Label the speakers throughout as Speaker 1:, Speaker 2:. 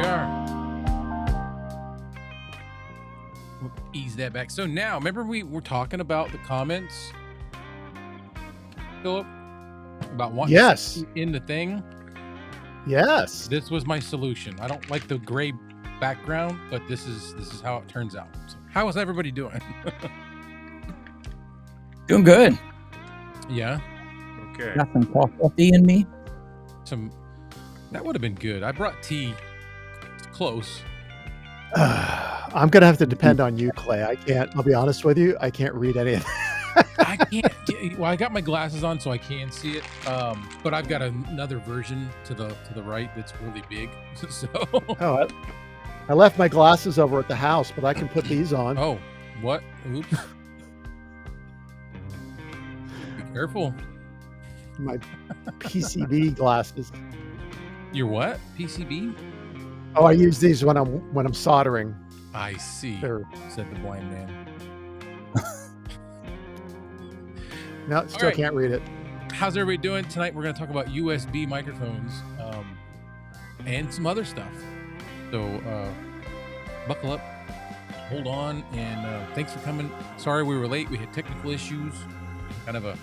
Speaker 1: are. We'll ease that back. So now, remember we were talking about the comments, Philip, about wanting to see in the thing.
Speaker 2: Yes.
Speaker 1: This was my solution. I don't like the gray background, but this is how it turns out. So how is everybody doing?
Speaker 3: Doing good.
Speaker 1: Yeah.
Speaker 4: Okay.
Speaker 3: Got some coffee in me.
Speaker 1: That would have been good. I brought tea. It's close.
Speaker 2: I'm gonna have to depend on you, Clay. I can't. I'll be honest with you. I can't read any of that.
Speaker 1: I can't. Well, I got my glasses on, so I can see it. But I've got another version to the right that's really big. So.
Speaker 2: Oh, I left my glasses over at the house, but I can put these on.
Speaker 1: Oh, what? Oops. Be careful.
Speaker 2: My PCB glasses.
Speaker 1: Your what? PCB?
Speaker 2: Oh, I use these when I'm soldering.
Speaker 1: I see. Said the blind man.
Speaker 2: No, still can't read it.
Speaker 1: How's everybody doing tonight? We're going to talk about USB microphones and some other stuff. So buckle up, hold on, and thanks for coming. Sorry we were late. We had technical issues. Kind of a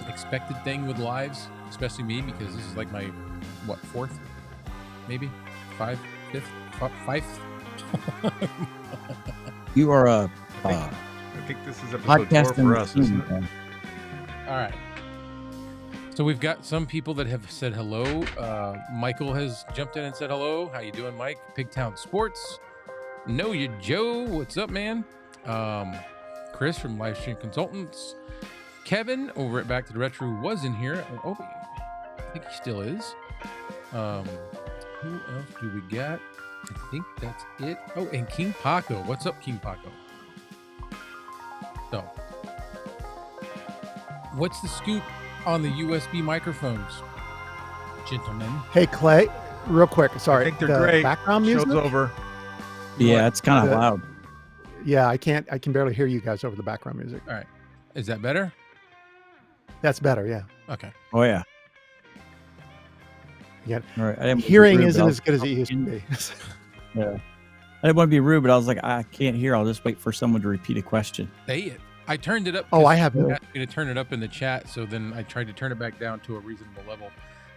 Speaker 1: expected thing with lives, especially me, because this is like my fourth, maybe fifth.
Speaker 3: You are a
Speaker 4: I think this is episode 4 for us, isn't it?
Speaker 1: All right. So we've got some people that have said hello. Michael has jumped in and said hello. How you doing, Mike? Pigtown Sports. Know you, Joe. What's up, man? Chris from Livestream Consultants. Kevin over at Back to the Retro was in here. Oh, I think he still is. Who else do we got? I think that's it. Oh, and King Paco. What's up, King Paco? So, what's the scoop on the USB microphones, gentlemen?
Speaker 2: Hey, Clay, real quick. Sorry.
Speaker 4: I think they're great.
Speaker 2: Background music?
Speaker 4: Show's over.
Speaker 3: Yeah, it's kind of loud.
Speaker 2: Yeah, I can barely hear you guys over the background music.
Speaker 1: All right. Is that better?
Speaker 2: That's better, yeah.
Speaker 1: Okay.
Speaker 3: Oh, yeah.
Speaker 2: Yeah.
Speaker 3: All right.
Speaker 2: Hearing isn't as good as it used to be.
Speaker 3: Yeah. I didn't want to be rude, but I was like, I can't hear. I'll just wait for someone to repeat a question.
Speaker 1: Say it. I turned it up.
Speaker 2: Oh, I have
Speaker 1: you asked me to turn it up in the chat, so then I tried to turn it back down to a reasonable level.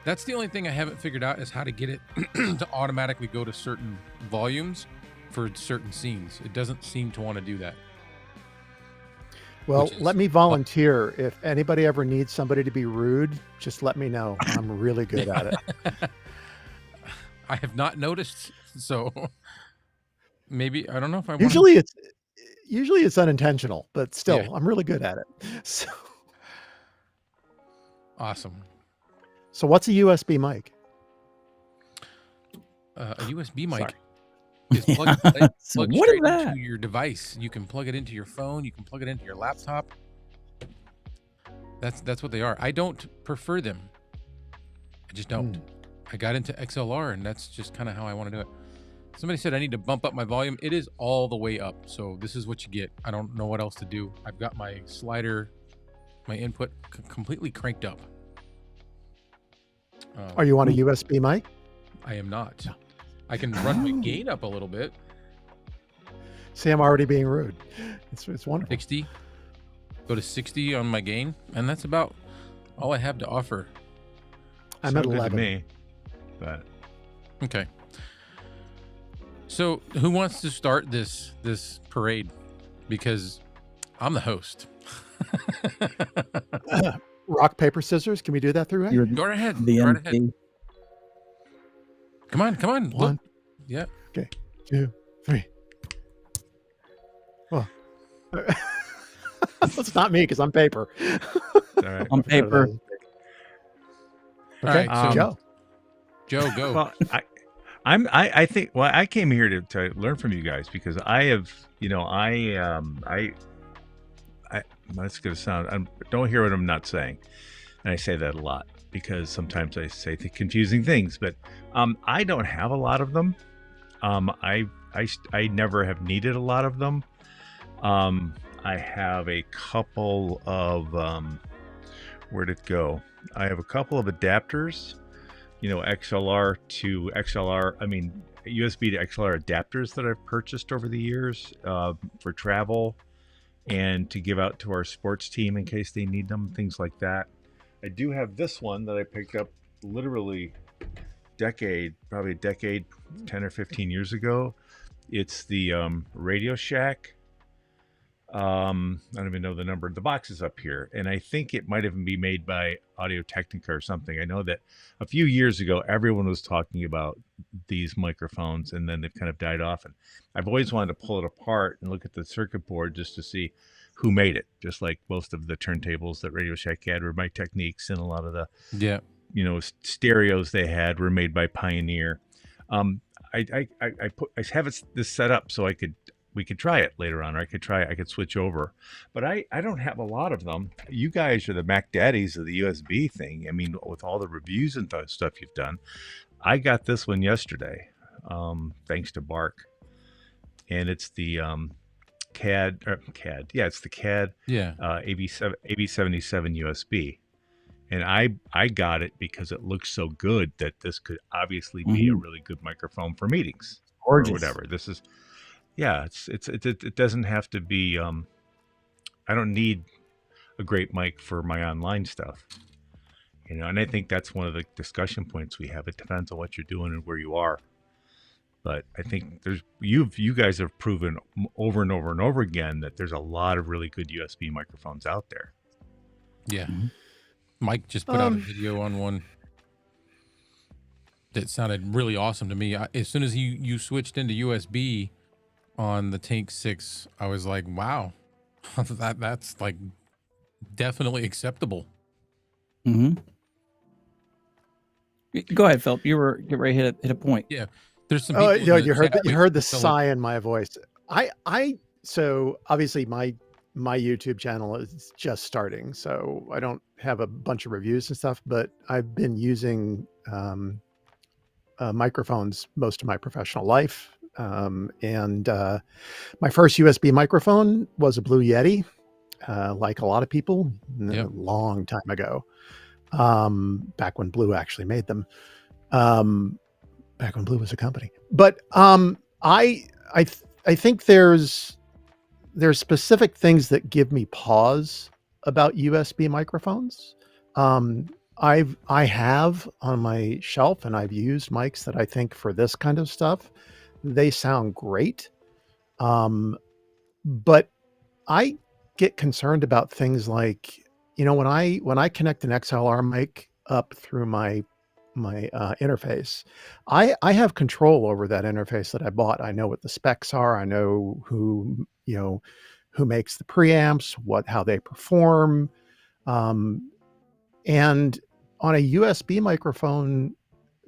Speaker 1: That's the only thing I haven't figured out is how to get it to automatically go to certain volumes for certain scenes. It doesn't seem to want to do that.
Speaker 2: Well, let me volunteer. If anybody ever needs somebody to be rude, just let me know. I'm really good at it.
Speaker 1: I have not noticed, so maybe I don't know if I want.
Speaker 2: Usually it's unintentional, but still, I'm really good at it. So
Speaker 1: awesome.
Speaker 2: So what's a USB mic?
Speaker 1: A USB mic.
Speaker 2: Sorry.
Speaker 1: Is plug straight
Speaker 3: that?
Speaker 1: into your device. You can plug it into your phone. You can plug it into your laptop. That's what they are. I don't prefer them. I just don't. I got into XLR, and that's just kind of how I want to do it. Somebody said I need to bump up my volume. It is all the way up, so this is what you get. I don't know what else to do. I've got my slider, my input completely cranked up.
Speaker 2: Are you on a USB mic?
Speaker 1: I am not. No. I can run my gain up a little bit.
Speaker 2: See, I'm already being rude. It's wonderful.
Speaker 1: 60. Go to 60 on my gain, and that's about all I have to offer.
Speaker 2: I'm at 11.
Speaker 4: To me, but
Speaker 1: okay. So, who wants to start this parade? Because I'm the host.
Speaker 2: Rock, paper, scissors. Can we do that through it?
Speaker 1: Go right ahead.
Speaker 3: The
Speaker 1: Go right ahead. Come on.
Speaker 2: One.
Speaker 1: Look. Yeah.
Speaker 2: Okay. 2, 3. Well, it's not me because I'm paper.
Speaker 4: All right.
Speaker 3: On paper.
Speaker 2: Okay.
Speaker 1: All right,
Speaker 2: so
Speaker 1: Joe, go.
Speaker 4: Well, I think. Well, I came here to learn from you guys because I have. That's gonna sound. I don't hear what I'm not saying, and I say that a lot because sometimes I say the confusing things. But I don't have a lot of them. I never have needed a lot of them. I have a couple of where'd it go? I have a couple of adapters, XLR to XLR. I mean, USB to XLR adapters that I've purchased over the years for travel and to give out to our sports team in case they need them, things like that. I do have this one that I picked up literally probably a decade, 10 or 15 years ago. It's the Radio Shack. I don't even know the number. The box is up here, and I think it might even be made by Audio Technica or something. I know that a few years ago, everyone was talking about these microphones, and then they've kind of died off. And I've always wanted to pull it apart and look at the circuit board just to see who made it. Just like most of the turntables that Radio Shack had were My Techniques, and a lot of the stereos they had were made by Pioneer. I have this set up so we could try it later on, or I could switch over, but I don't have a lot of them. You guys are the Mac daddies of the USB thing. I mean, with all the reviews and stuff you've done, I got this one yesterday, thanks to Bark, and it's the CAD. Yeah, it's the CAD AB77 USB. And I got it because it looks so good that this could obviously be a really good microphone for meetings or whatever. This is, it doesn't have to be. I don't need a great mic for my online stuff, And I think that's one of the discussion points we have. It depends on what you're doing and where you are. But I think you guys have proven over and over and over again that there's a lot of really good USB microphones out there.
Speaker 1: Yeah. Mike just put out a video on one that sounded really awesome to me. As soon as you switched into USB on the Tank 6, I was like, wow, that's like definitely acceptable.
Speaker 3: Mm-hmm. Go ahead, Philip. You were getting ready to hit a point.
Speaker 1: Yeah. There's some
Speaker 2: you heard the sigh in my voice. So obviously my YouTube channel is just starting, so I don't have a bunch of reviews and stuff, but I've been using microphones most of my professional life. And my first USB microphone was a Blue Yeti, like a lot of people, a long time ago, back when Blue actually made them, back when Blue was a company. But I think there's specific things that give me pause about USB microphones. I have on my shelf, and I've used mics that I think for this kind of stuff, they sound great. But I get concerned about things like, when I connect an XLR mic up through my interface, I have control over that interface that I bought. I know what the specs are. I know who makes the preamps, how they perform. And on a USB microphone,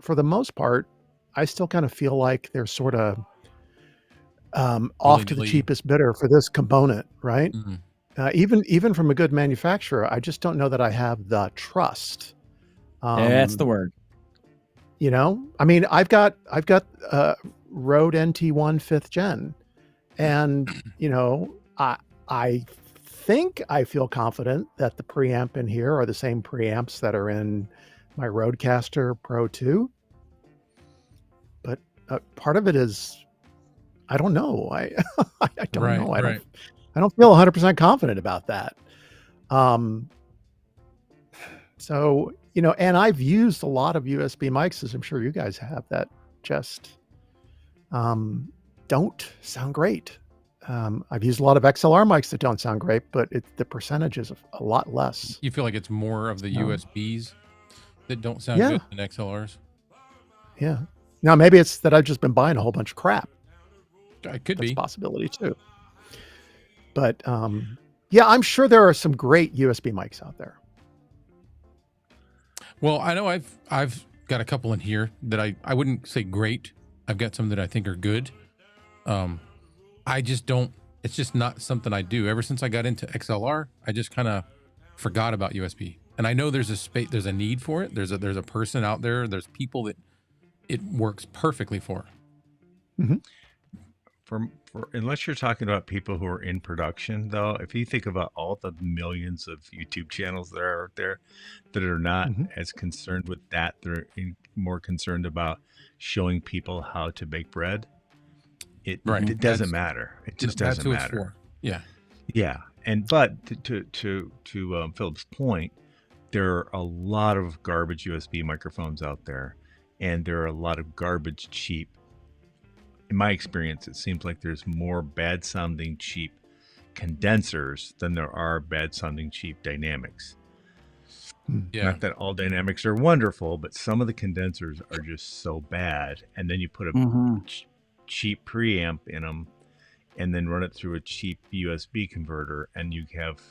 Speaker 2: for the most part, I still kind of feel like they're sort of off to the cheapest bidder for this component, right? Mm-hmm. Even from a good manufacturer, I just don't know that I have the trust.
Speaker 3: That's the word.
Speaker 2: I mean, I've got Rode NT1 5th gen, and I think I feel confident that the preamp in here are the same preamps that are in my Rodecaster Pro 2. But part of it is, I don't know. I don't know. I don't feel 100% confident about that. So, and I've used a lot of USB mics, as I'm sure you guys have, that just don't sound great. I've used a lot of XLR mics that don't sound great, but the percentage is a lot less.
Speaker 1: You feel like it's more of the USBs that don't sound good than XLRs?
Speaker 2: Yeah. Now, maybe it's that I've just been buying a whole bunch of crap.
Speaker 1: It could be.
Speaker 2: That's a possibility too. But I'm sure there are some great USB mics out there.
Speaker 1: Well, I know I've got a couple in here that I wouldn't say great. I've got some that I think are good. I just don't, it's just not something I do. Ever since I got into XLR, I just kind of forgot about USB. And I know there's a need for it. There's a person out there. There's people that it works perfectly for.
Speaker 2: Mm-hmm.
Speaker 4: Unless you're talking about people who are in production, though, if you think about all the millions of YouTube channels that are out there that are not as concerned with that, they're more concerned about showing people how to bake bread, it
Speaker 1: Right.
Speaker 4: it doesn't matter. It just
Speaker 1: That's
Speaker 4: doesn't
Speaker 1: who it's
Speaker 4: matter.
Speaker 1: for. Yeah.
Speaker 4: Yeah, and but to Philip's point, there are a lot of garbage USB microphones out there, and there are a lot of garbage cheap. In my experience, it seems like there's more bad sounding cheap condensers than there are bad sounding cheap dynamics.
Speaker 1: Yeah.
Speaker 4: Not that all dynamics are wonderful, but some of the condensers are just so bad. And then you put a cheap preamp in them and then run it through a cheap USB converter, and you have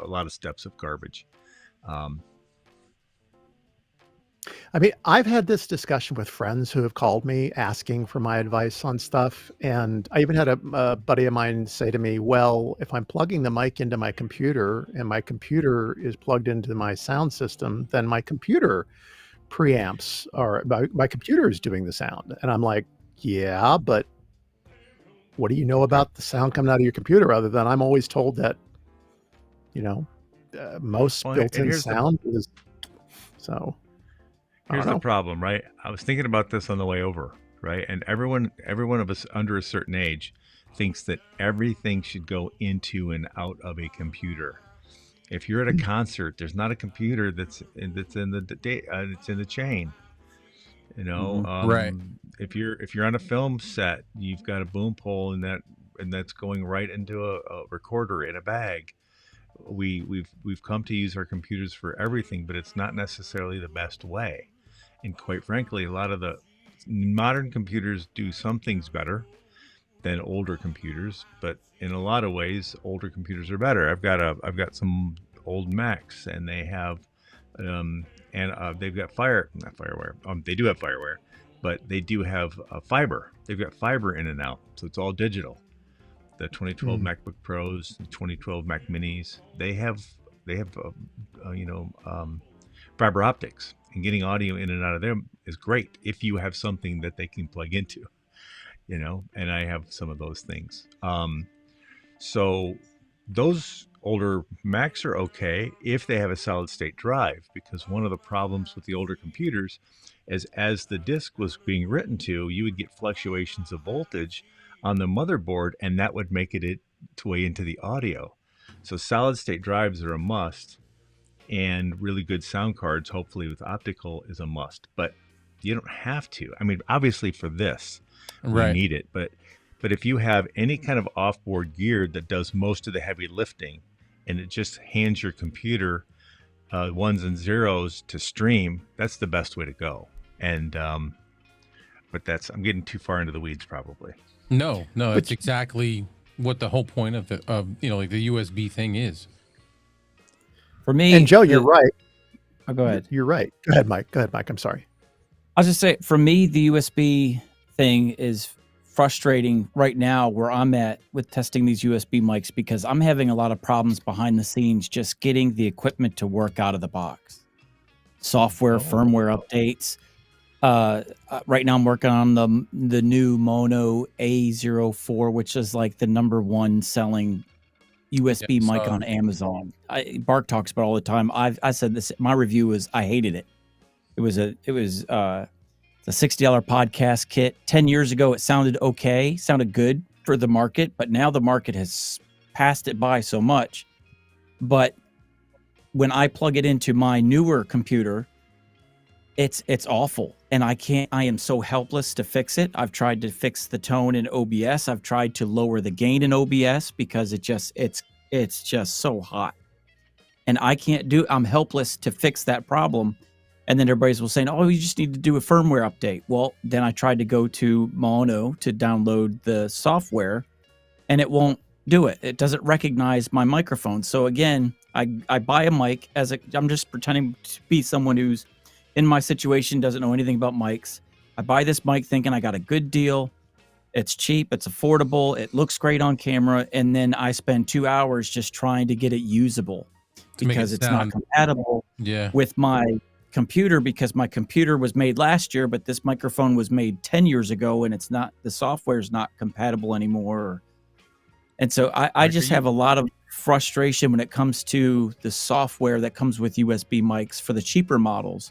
Speaker 4: a lot of steps of garbage.
Speaker 2: I mean, I've had this discussion with friends who have called me asking for my advice on stuff. And I even had a buddy of mine say to me, well, if I'm plugging the mic into my computer and my computer is plugged into my sound system, then my computer preamps or my computer is doing the sound. And I'm like, yeah, but what do you know about the sound coming out of your computer other than I'm always told that, most built-in sound is so.
Speaker 4: Here's the problem, right? I was thinking about this on the way over, right? And every one of us under a certain age thinks that everything should go into and out of a computer. If you're at a concert, there's not a computer that's in it's in the chain.
Speaker 1: Right.
Speaker 4: If you're on a film set, you've got a boom pole and that's going right into a recorder in a bag. We've come to use our computers for everything, but it's not necessarily the best way. And quite frankly, a lot of the modern computers do some things better than older computers, but in a lot of ways, older computers are better. I've got some old Macs, and they have they've got not FireWire. They do have FireWire, but they do have fiber. They've got fiber in and out, so it's all digital. The 2012 MacBook Pros, the 2012 Mac Minis, they have fiber optics, and getting audio in and out of them is great if you have something that they can plug into, and I have some of those things. So those older Macs are okay if they have a solid state drive, because one of the problems with the older computers is as the disk was being written to, you would get fluctuations of voltage on the motherboard, and that would make it its way into the audio. So solid state drives are a must, and really good sound cards, hopefully with optical, is a must. But you don't have to. I mean, obviously for this, we need it. But if you have any kind of off-board gear that does most of the heavy lifting, and it just hands your computer ones and zeros to stream, that's the best way to go. And but I'm getting too far into the weeds probably.
Speaker 1: No, it's exactly what the whole point of the USB thing is.
Speaker 3: For me,
Speaker 2: and Joe, you're right.
Speaker 3: Oh, go ahead.
Speaker 2: You're right. Go ahead, Mike. I'm sorry.
Speaker 3: I was just saying, for me, the USB thing is frustrating right now where I'm at with testing these USB mics, because I'm having a lot of problems behind the scenes just getting the equipment to work out of the box. Software, firmware updates. Right now I'm working on the new Mono A04, which is like the #1 selling USB mic on Amazon. Bark talks about it all the time. I said this. My review was I hated it. It was a $60 podcast kit. 10 years ago, it sounded okay, sounded good for the market, but now the market has passed it by so much. But when I plug it into my newer computer, it's awful, and I am so helpless to fix it. I've tried to fix the tone in OBS. I've tried to lower the gain in OBS because it's just so hot, and I'm helpless to fix that problem. And then everybody's saying, oh, you just need to do a firmware update. Well, then I tried to go to Mono to download the software, and it won't do it. It doesn't recognize my microphone. So again, I buy a mic I'm just pretending to be someone who's in my situation, doesn't know anything about mics. I buy this mic thinking I got a good deal. It's cheap, it's affordable, it looks great on camera, and then I spend 2 hours just trying to get it usable because it's not compatible with my computer, because my computer was made last year, but this microphone was made 10 years ago, and the software is not compatible anymore. And so I just have a lot of frustration when it comes to the software that comes with USB mics for the cheaper models.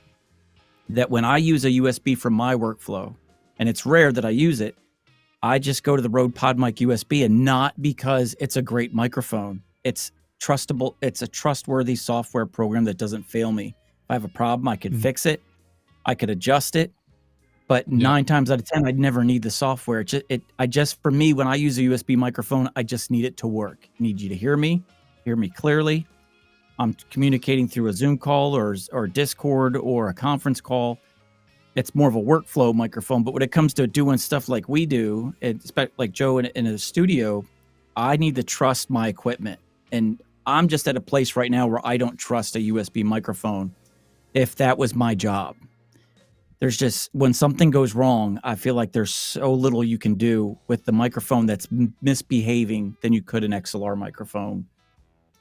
Speaker 3: that when I use a USB for my workflow, and it's rare that I use it, I just go to the Rode PodMic USB, and not because it's a great microphone. It's trustable. It's a trustworthy software program that doesn't fail me. If I have a problem, I could fix it. I could adjust it. But 9 times out of 10, I'd never need the software. For me, when I use a USB microphone, I just need it to work. I need you to hear me clearly. I'm communicating through a Zoom call or Discord or a conference call. It's more of a workflow microphone. But when it comes to doing stuff like we do, like Joe in a studio, I need to trust my equipment. And I'm just at a place right now where I don't trust a USB microphone if that was my job. There's just, when something goes wrong, I feel like there's so little you can do with the microphone that's misbehaving than you could an XLR microphone.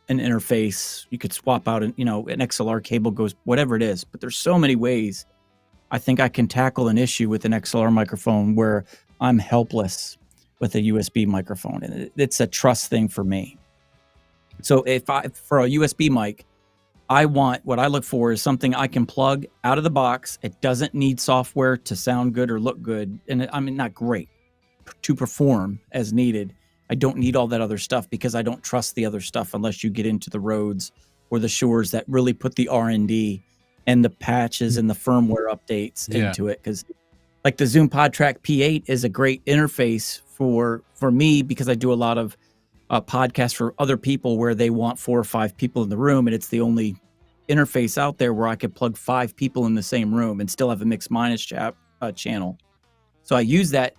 Speaker 3: An interface, you could swap out an XLR cable goes, whatever it is. But there's so many ways I think I can tackle an issue with an XLR microphone where I'm helpless with a USB microphone. And it's a trust thing for me. So for a USB mic, what I look for is something I can plug out of the box. It doesn't need software to sound good or look good. And not great to perform as needed. I don't need all that other stuff because I don't trust the other stuff unless you get into the Rodes or the Shores that really put the R&D and the patches and the firmware updates into it. Because like the Zoom PodTrack P8 is a great interface for me because I do a lot of podcasts for other people where they want 4 or 5 people in the room, and it's the only interface out there where I could plug 5 people in the same room and still have a mix minus channel. So I use that.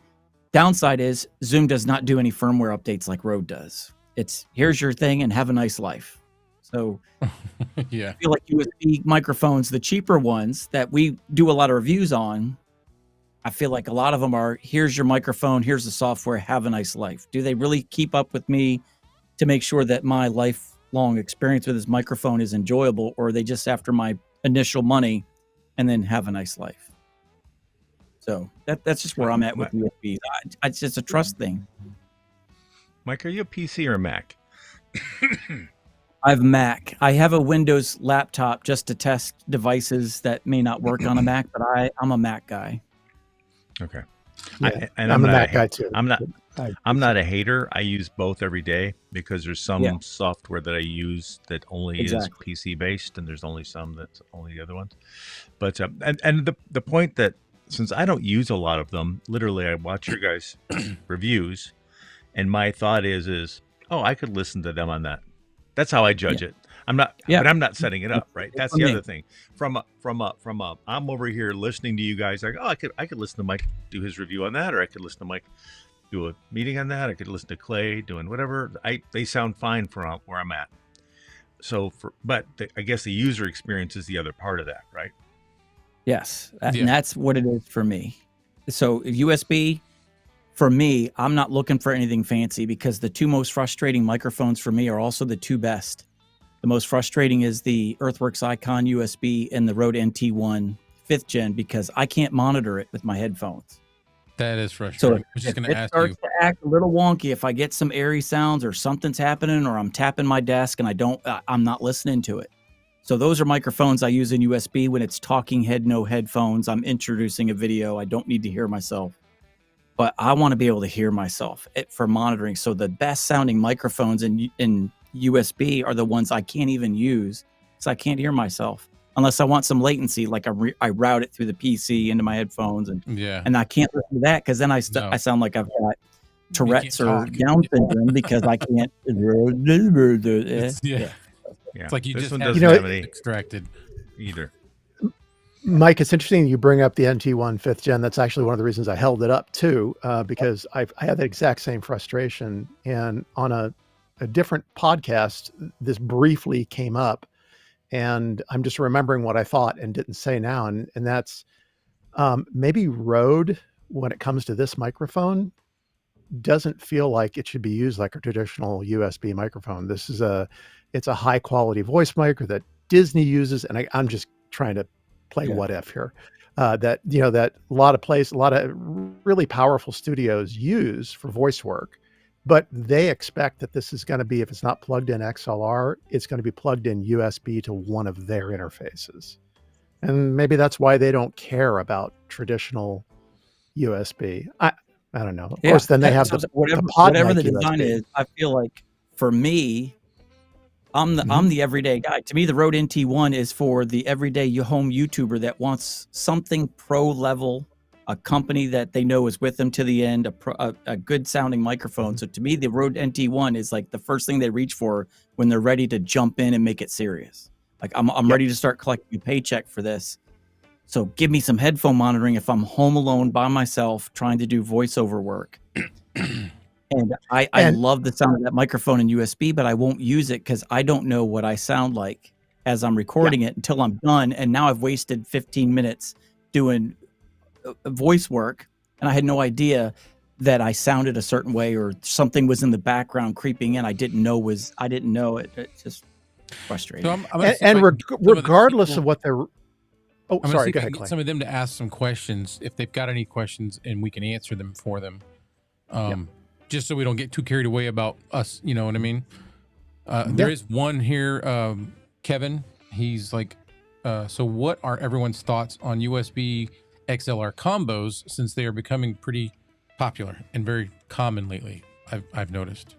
Speaker 3: Downside is Zoom does not do any firmware updates like Rode does. It's here's your thing and have a nice life. So I feel like USB microphones, the cheaper ones that we do a lot of reviews on, I feel like a lot of them are, here's your microphone, here's the software, have a nice life. Do they really keep up with me to make sure that my lifelong experience with this microphone is enjoyable, or are they just after my initial money and then have a nice life? So that's just where I'm at with USBs. It's just a trust thing.
Speaker 4: Mike, are you a PC or a Mac?
Speaker 3: I have Mac. I have a Windows laptop just to test devices that may not work on a Mac, but I'm a Mac guy.
Speaker 4: Okay.
Speaker 2: Yeah, I'm a Mac guy too.
Speaker 4: I'm not a hater. I use both every day because there's some software that I use that only is PC based, and there's only some that's only the other ones. But and the point that, since I don't use a lot of them, literally I watch your guys' reviews, and my thought is I could listen to them on that. That's how I judge it. But I'm not setting it up, right? That's the other thing. From I'm over here listening to you guys like, I could listen to Mike do his review on that, or I could listen to Mike do a meeting on that. I could listen to Clay doing whatever. They sound fine for where I'm at. So I guess the user experience is the other part of that, right?
Speaker 3: Yes, and that's what it is for me. So USB, for me, I'm not looking for anything fancy because the 2 most frustrating microphones for me are also the 2 best. The most frustrating is the Earthworks Icon USB and the Rode NT1 5th gen because I can't monitor it with my headphones.
Speaker 1: That is frustrating.
Speaker 3: So
Speaker 1: I was just going to ask
Speaker 3: starts to act a little wonky if I get some airy sounds or something's happening or I'm tapping my desk and I'm not listening to it. So those are microphones I use in USB when it's talking head, no headphones. I'm introducing a video. I don't need to hear myself, but I want to be able to hear myself for monitoring. So the best sounding microphones in USB are the ones I can't even use because I can't hear myself unless I want some latency. Like I route it through the PC into my headphones and I can't listen to that because then I sound like I've got Tourette's or Down syndrome because I can't.
Speaker 1: It's like you
Speaker 4: this
Speaker 1: just
Speaker 4: one
Speaker 1: have
Speaker 4: doesn't have any
Speaker 1: extracted
Speaker 4: either.
Speaker 2: Mike, it's interesting you bring up the NT1 5th gen. That's actually one of the reasons I held it up too, because I had the exact same frustration. And on a different podcast, this briefly came up, and I'm just remembering what I thought and didn't say now. And that's maybe Rode, when it comes to this microphone, doesn't feel like it should be used like a traditional USB microphone. It's a high quality voice mic that Disney uses, and I'm just trying to play what if here. That a lot of really powerful studios use for voice work, but they expect that this is going to be, if it's not plugged in XLR, it's going to be plugged in USB to one of their interfaces. And maybe that's why they don't care about traditional USB. I don't know. Of course, then they have the pod
Speaker 3: whatever
Speaker 2: mic
Speaker 3: the design
Speaker 2: USB.
Speaker 3: is. I feel like for me, I'm the everyday guy. To me, the Rode NT1 is for the everyday home YouTuber that wants something pro level, a company that they know is with them to the end, a good sounding microphone. So to me, the Rode NT1 is like the first thing they reach for when they're ready to jump in and make it serious. Like I'm ready to start collecting a paycheck for this. So give me some headphone monitoring if I'm home alone by myself trying to do voiceover work. And I love the sound of that microphone and USB, but I won't use it because I don't know what I sound like as I'm recording it until I'm done. And now I've wasted 15 minutes doing voice work, and I had no idea that I sounded a certain way or something was in the background creeping in. I didn't know it. It's just frustrating.
Speaker 2: So regardless of what they're... Oh,
Speaker 1: I'm
Speaker 2: sorry,
Speaker 1: go ahead,
Speaker 2: Clay.
Speaker 1: Get some of them to ask some questions if they've got any questions, and we can answer them for them. Just so we don't get too carried away about us, you know what I mean? There is one here, Kevin. He's like, so what are everyone's thoughts on USB XLR combos since they are becoming pretty popular and very common lately? I've noticed.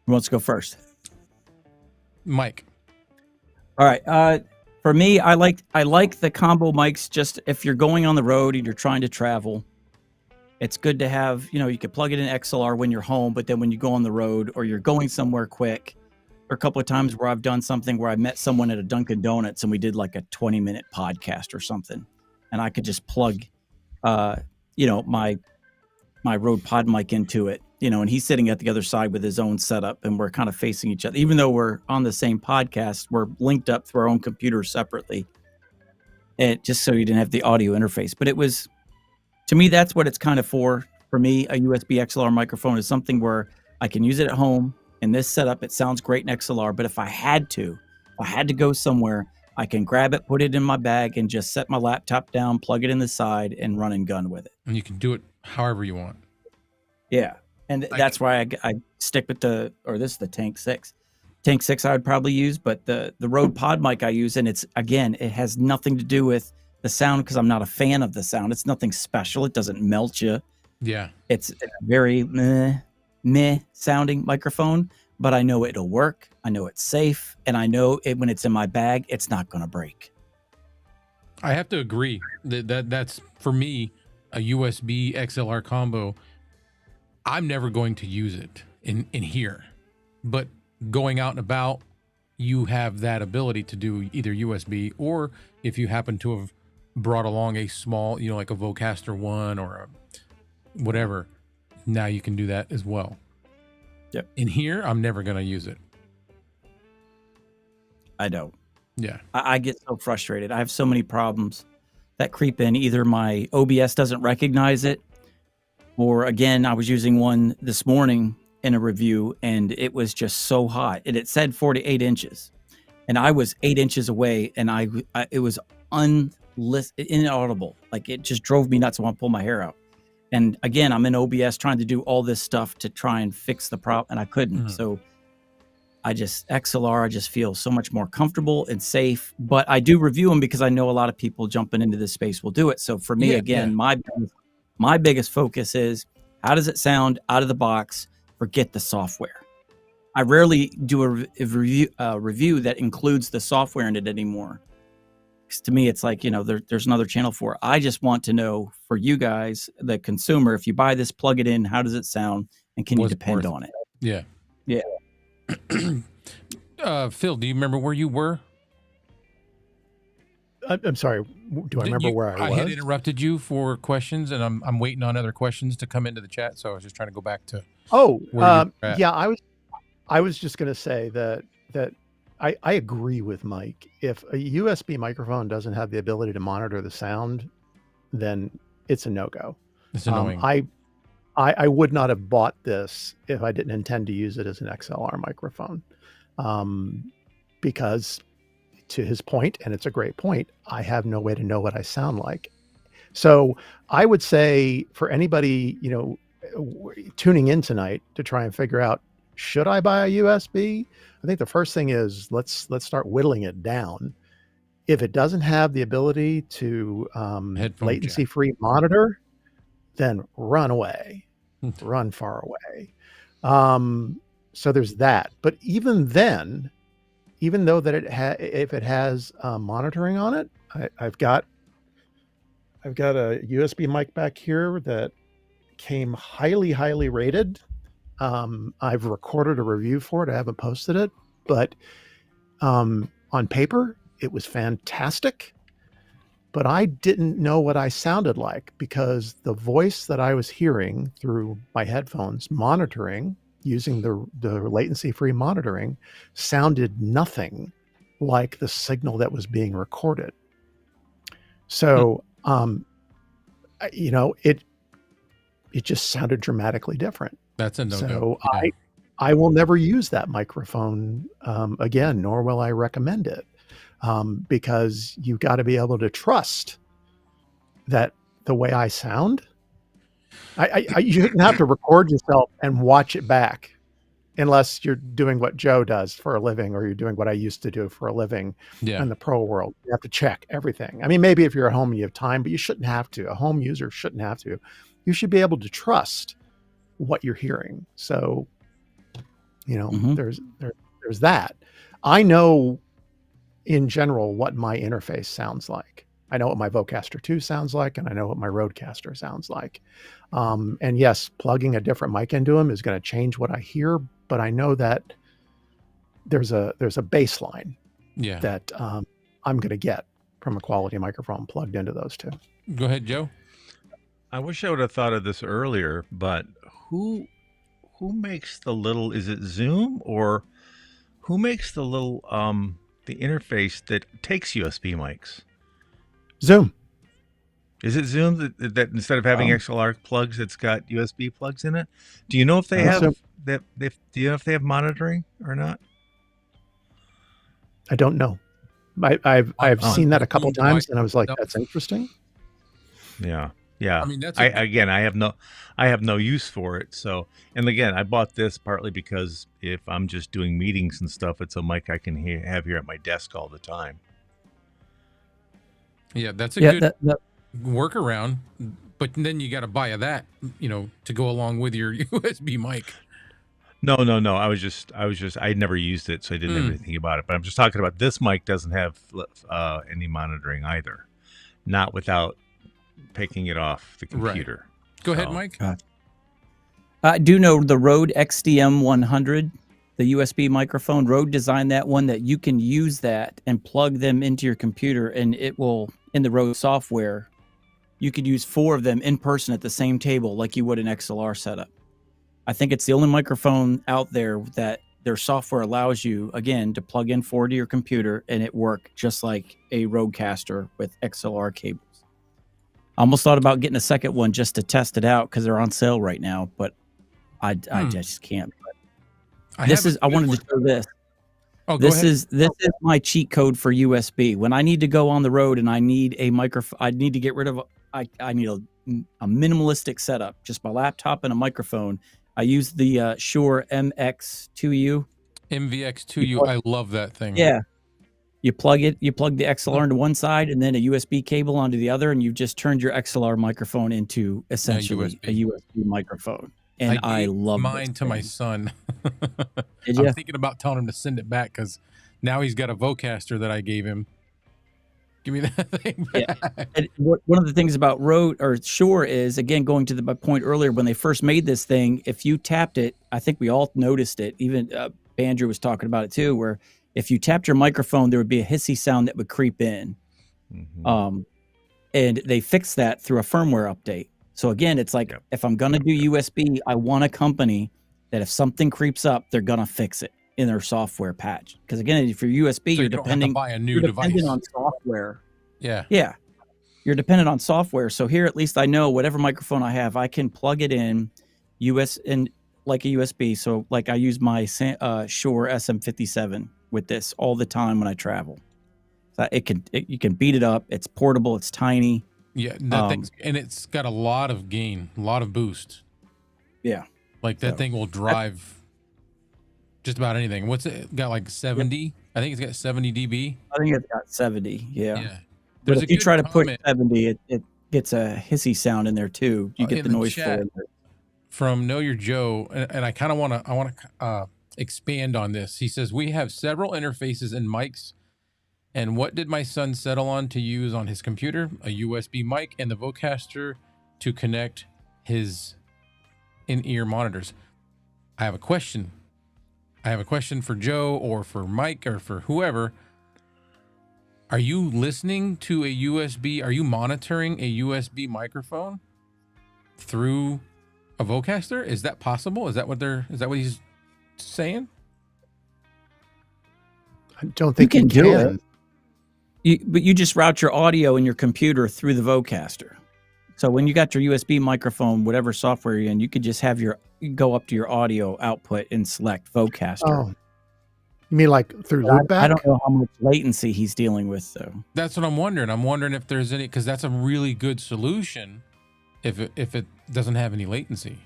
Speaker 3: Who wants to go first?
Speaker 1: Mike.
Speaker 3: All right. For me, I like the combo mics. Just if you're going on the road and you're trying to travel, it's good to have, you can plug it in XLR when you're home, but then when you go on the road or you're going somewhere quick, or a couple of times where I've done something where I met someone at a Dunkin' Donuts and we did like a 20-minute podcast or something, and I could just plug, my Rode Pod mic into it, and he's sitting at the other side with his own setup, and we're kind of facing each other. Even though we're on the same podcast, we're linked up through our own computers separately, and just so you didn't have the audio interface. But it was, to me, that's what it's kind of for. For me, a USB XLR microphone is something where I can use it at home. In this setup, it sounds great in XLR, but if I had to go somewhere, I can grab it, put it in my bag, and just set my laptop down, plug it in the side, and run and gun with it.
Speaker 1: And you can do it however you want.
Speaker 3: Yeah, and that's why I stick with this is the Tank 6. Tank 6 I would probably use, but the Rode Pod mic I use, and it has nothing to do with the sound because I'm not a fan of the sound. It's nothing special. It doesn't melt you.
Speaker 1: Yeah.
Speaker 3: It's a very meh sounding microphone, but I know it'll work. I know it's safe, and I know when it's in my bag, it's not going to break.
Speaker 1: I have to agree that's for me a USB XLR combo. I'm never going to use it in here, but going out and about, you have that ability to do either USB or if you happen to have brought along a small, like a Vocaster 1 or a whatever, now you can do that as well.
Speaker 3: Yep.
Speaker 1: In here, I'm never going to use it.
Speaker 3: I don't.
Speaker 1: Yeah.
Speaker 3: I get so frustrated. I have so many problems that creep in. Either my OBS doesn't recognize it, or again, I was using one this morning in a review and it was just so hot and it said 48 inches and I was 8 inches away and it was inaudible. Like it just drove me nuts. I want to pull my hair out. And again, I'm in OBS trying to do all this stuff to try and fix the problem and I couldn't. Mm-hmm. So XLR, I just feel so much more comfortable and safe, but I do review them because I know a lot of people jumping into this space will do it. So for me, my biggest focus is how does it sound out of the box? Forget the software. I rarely do a review that includes the software in it anymore. Because to me, it's like, there's another channel for it. I just want to know for you guys, the consumer, if you buy this, plug it in, how does it sound? And can you depend on it?
Speaker 1: Yeah.
Speaker 3: Yeah.
Speaker 1: Phil, do you remember where you were?
Speaker 2: I'm sorry. Do I remember where I was?
Speaker 1: I had interrupted you for questions, and I'm waiting on other questions to come into the chat. So I was just trying to go back to.
Speaker 2: Yeah. I was just going to say that I agree with Mike. If a USB microphone doesn't have the ability to monitor the sound, then it's a no-go.
Speaker 1: It's annoying.
Speaker 2: I would not have bought this if I didn't intend to use it as an XLR microphone, because to his point, and it's a great point, I have no way to know what I sound like. So I would say for anybody, tuning in tonight to try and figure out, should I buy a USB? I think the first thing is let's start whittling it down. If it doesn't have the ability to
Speaker 1: Headphone
Speaker 2: latency-free monitor, then run away, run far away. So there's that. But even then, even though that if it has monitoring on it, I've got a USB mic back here that came highly rated. I've recorded a review for it. I haven't posted it, but on paper, it was fantastic. But I didn't know what I sounded like because the voice that I was hearing through my headphones monitoring using the latency-free monitoring sounded nothing like the signal that was being recorded. So, it just sounded dramatically different.
Speaker 1: That's a no-no.
Speaker 2: So
Speaker 1: Yeah.
Speaker 2: I will never use that microphone again, nor will I recommend it, because you got to be able to trust that the way I sound. You shouldn't have to record yourself and watch it back, unless you're doing what Joe does for a living, or you're doing what I used to do for a living in the pro world. You have to check everything. I mean, maybe if you're at home and you have time, but you shouldn't have to. A home user shouldn't have to. You should be able to trust what you're hearing. So, there's that. I know in general what my interface sounds like. I know what my Vocaster 2 sounds like, and I know what my Rodecaster sounds like. And yes, plugging a different mic into them is going to change what I hear, but I know that there's a baseline that I'm going to get from a quality microphone plugged into those two.
Speaker 1: Go ahead, Joe.
Speaker 4: I wish I would have thought of this earlier, but who makes the little, is it Zoom, or who makes the little the interface that takes USB mics?
Speaker 2: Zoom.
Speaker 4: Is it Zoom that instead of having XLR plugs, it's got USB plugs in it? Do you know if they have that? Do you know if they have monitoring or not?
Speaker 2: I don't know. I've seen that a couple times, and I was like, "That's interesting."
Speaker 4: Yeah.
Speaker 1: I mean,
Speaker 4: I have no use for it. So, and again, I bought this partly because if I'm just doing meetings and stuff, it's a mic I can have here at my desk all the time.
Speaker 1: Yeah, that's a good workaround. But then you got to buy that, to go along with your USB mic.
Speaker 4: No. I never used it, so I didn't know anything about it. But I'm just talking about this mic doesn't have any monitoring either. Not without taking it off the computer.
Speaker 1: Right. Go ahead, Mike.
Speaker 3: I do know the Rode XDM 100, the USB microphone. Rode designed that one that you can use that and plug them into your computer, and it will, in the Rode software, you could use 4 of them in person at the same table like you would an XLR setup. I think it's the only microphone out there that their software allows you, again, to plug in forward to your computer and it work just like a Rodecaster with XLR cables. I almost thought about getting a second one just to test it out because they're on sale right now, but I just can't. I wanted to show this.
Speaker 1: Oh,
Speaker 3: this is my cheat code for USB. When I need to go on the road and I need a microphone, I need to get rid of. I need a minimalistic setup, just my laptop and a microphone. I use the Shure MX2U.
Speaker 1: MVX2U. I love that thing.
Speaker 3: Yeah. You plug the XLR into one side and then a USB cable onto the other, and you've just turned your XLR microphone into essentially a USB microphone. And I love
Speaker 1: mine to my son.
Speaker 3: Did you?
Speaker 1: I'm thinking about telling him to send it back because now he's got a Vocaster that I gave him. Give me that thing back.
Speaker 3: Yeah. And one of the things about Rode or Shure is, again, going to my point earlier, when they first made this thing, if you tapped it, I think we all noticed it. Even Bandrew was talking about it too, where if you tapped your microphone, there would be a hissy sound that would creep in. Mm-hmm. And they fixed that through a firmware update. So again, it's like, if I'm going to do USB, I want a company that if something creeps up, they're going to fix it in their software patch. Because again, if you're USB,
Speaker 1: so
Speaker 3: you're depending
Speaker 1: buy a new device
Speaker 3: on software.
Speaker 1: Yeah.
Speaker 3: You're dependent on software. So here, at least I know whatever microphone I have, I can plug it in like a USB. So like I use my Shure SM57 with this all the time when I travel. So you can beat it up. It's portable. It's tiny.
Speaker 1: Yeah, and it's got a lot of gain, a lot of boost.
Speaker 3: Yeah,
Speaker 1: like that thing will drive just about anything. What's it got? Like 70, I think it's got 70 dB.
Speaker 3: I think it's got 70. Yeah.
Speaker 1: Yeah.
Speaker 3: But
Speaker 1: There's a
Speaker 3: if you
Speaker 1: good
Speaker 3: try to push
Speaker 1: comment
Speaker 3: 70, it gets a hissy sound in there too. You get
Speaker 1: in
Speaker 3: the
Speaker 1: the
Speaker 3: noise
Speaker 1: chat
Speaker 3: floor.
Speaker 1: from Know Your Joe, and I kind of want to expand on this. He says we have several interfaces and mics. And what did my son settle on to use on his computer? A USB mic and the Vocaster to connect his in-ear monitors. I have a question. I have a question for Joe or for Mike or for whoever. Are you listening to a USB? Are you monitoring a USB microphone through a Vocaster? Is that possible? Is that what he's saying?
Speaker 2: I don't think
Speaker 3: You can do
Speaker 2: can.
Speaker 3: it. But you just route your audio in your computer through the Vocaster. So when you got your USB microphone, whatever software you're in, you could just have go up to your audio output and select Vocaster.
Speaker 2: Oh, you mean like through loopback?
Speaker 3: I don't know how much latency he's dealing with, though.
Speaker 1: That's what I'm wondering. I'm wondering if there's any, because that's a really good solution if it doesn't have any latency.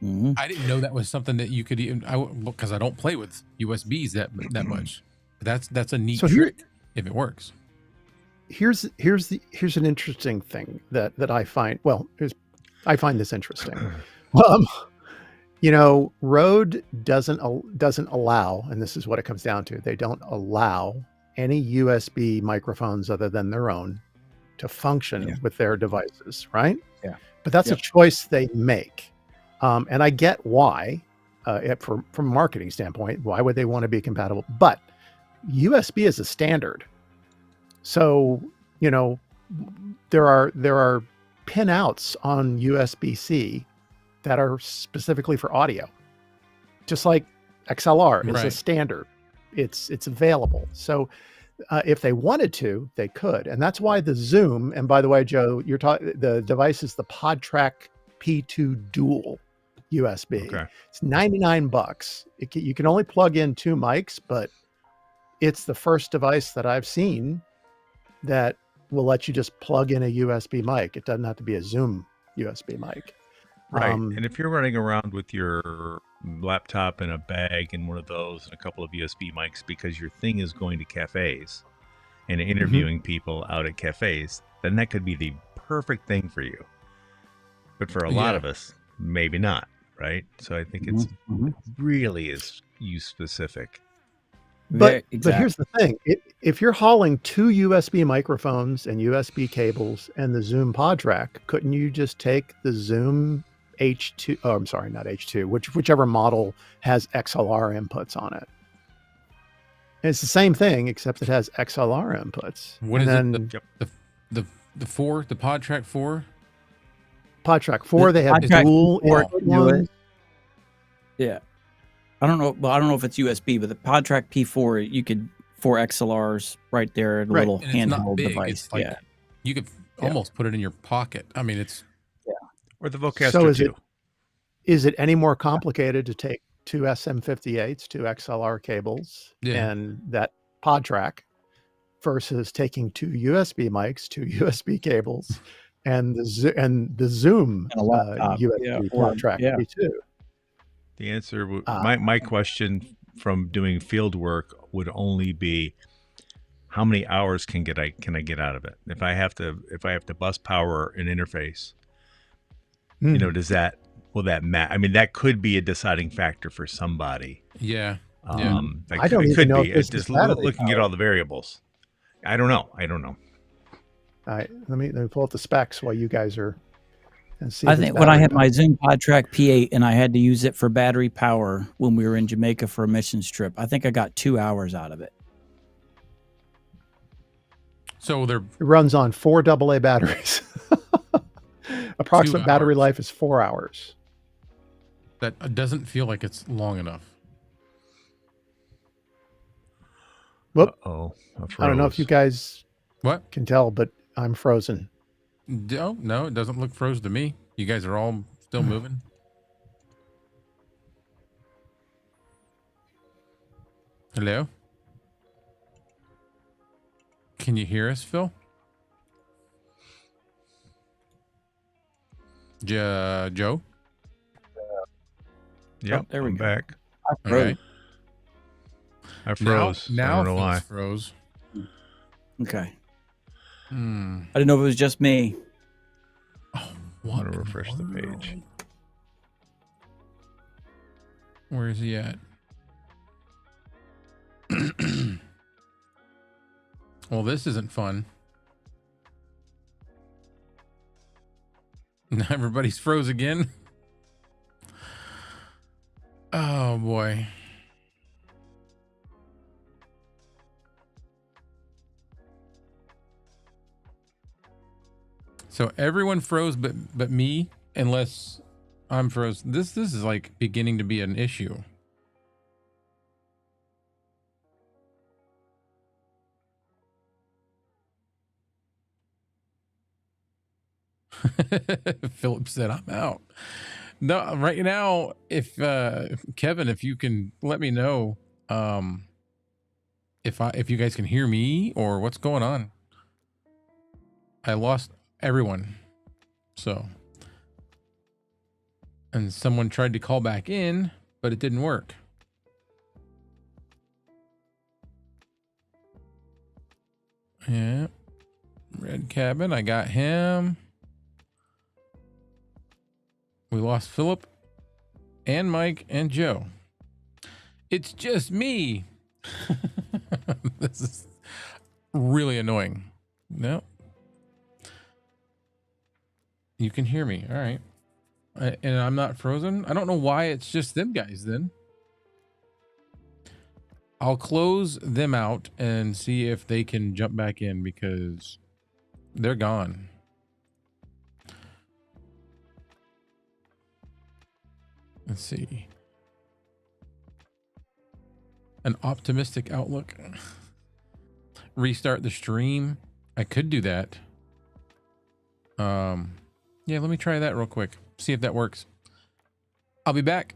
Speaker 3: Mm-hmm.
Speaker 1: I didn't know that was something that you could even, because I don't play with USBs that much. That's a neat trick if it works. Here's
Speaker 2: an interesting thing that I find. Well, I find this interesting. Rode doesn't allow, and this is what it comes down to. They don't allow any USB microphones other than their own to function with their devices, right?
Speaker 3: Yeah.
Speaker 2: But that's a choice they make, and I get why. From a marketing standpoint, why would they want to be compatible? But USB is a standard. So, there are pinouts on USB-C that are specifically for audio, just like XLR is a standard. It's available. So if they wanted to, they could. And that's why the Zoom, and by the way, Joe, the device is the PodTrack P2 Dual USB. Okay. It's $99. You can only plug in 2 mics, but it's the first device that I've seen that will let you just plug in a USB mic. It doesn't have to be a Zoom USB mic.
Speaker 4: Right. And if you're running around with your laptop in a bag and one of those and a couple of USB mics because your thing is going to cafes and interviewing people out at cafes, then that could be the perfect thing for you. But for a lot of us, maybe not. Right. So I think it's really is use specific.
Speaker 2: But here's the thing. If you're hauling 2 USB microphones and USB cables and the Zoom PodTrack, couldn't you just take the Zoom H2? Oh, I'm sorry, not H2, whichever model has XLR inputs on it. And it's the same thing, except it has XLR inputs.
Speaker 1: What is it? The PodTrack 4?
Speaker 2: PodTrack 4, they have dual ones.
Speaker 3: Yeah. I don't know. Well, I don't know if it's USB, but the PodTrack P4, you could 4 XLRs right there, a little handheld device.
Speaker 1: It's like, you could almost put it in your pocket. I mean, it's
Speaker 4: or the Vocaster too.
Speaker 2: Is it any more complicated to take 2 SM58s, 2 XLR cables, and that PodTrack versus taking 2 USB mics, 2 USB cables, and the Zoom USB PodTrack P2?
Speaker 4: The answer, my question from doing field work would only be, how many hours can I get out of it? If I have to bus power an interface, will that matter? I mean, that could be a deciding factor for somebody.
Speaker 1: Yeah.
Speaker 2: I don't even know if
Speaker 4: just looking at all the variables. I don't know. All
Speaker 2: right, let me pull up the specs while you guys are.
Speaker 3: I think when I had my Zoom PodTrack P8 and I had to use it for battery power when we were in Jamaica for a missions trip, I think I got 2 hours out of it.
Speaker 1: So
Speaker 2: it runs on 4 AA batteries. Approximate battery life is 4 hours.
Speaker 1: That doesn't feel like it's long enough.
Speaker 2: Whoop. I don't know if you guys can tell, but I'm frozen.
Speaker 1: No, it doesn't look frozen to me. You guys are all still moving. Hello? Can you hear us, Phil? Joe?
Speaker 4: Yep, there we go. Back.
Speaker 1: Okay.
Speaker 4: I froze.
Speaker 1: Now
Speaker 4: I don't know why.
Speaker 1: Phil's froze.
Speaker 3: Okay.
Speaker 1: Hmm.
Speaker 3: I didn't know if it was just me.
Speaker 1: Oh,
Speaker 4: I'm
Speaker 1: what?
Speaker 4: gonna refresh the page.
Speaker 1: Where is he at? Well, this isn't fun. Now everybody's froze again. Oh boy. So everyone froze but me, unless I'm froze. This is like beginning to be an issue. Philip said I'm out. No, right now, if Kevin, if you can let me know if you guys can hear me or what's going on. I lost everyone. So, and someone tried to call back in, but it didn't work. Yeah. Red Cabin, I got him. We lost Philip and Mike and Joe. It's just me. This is really annoying. No. You can hear me. All right. And I'm not frozen. I don't know why it's just them guys then. I'll close them out and see if they can jump back in because they're gone. Let's see. An optimistic outlook. Restart the stream. I could do that. Yeah, let me try that real quick. See if that works. I'll be back.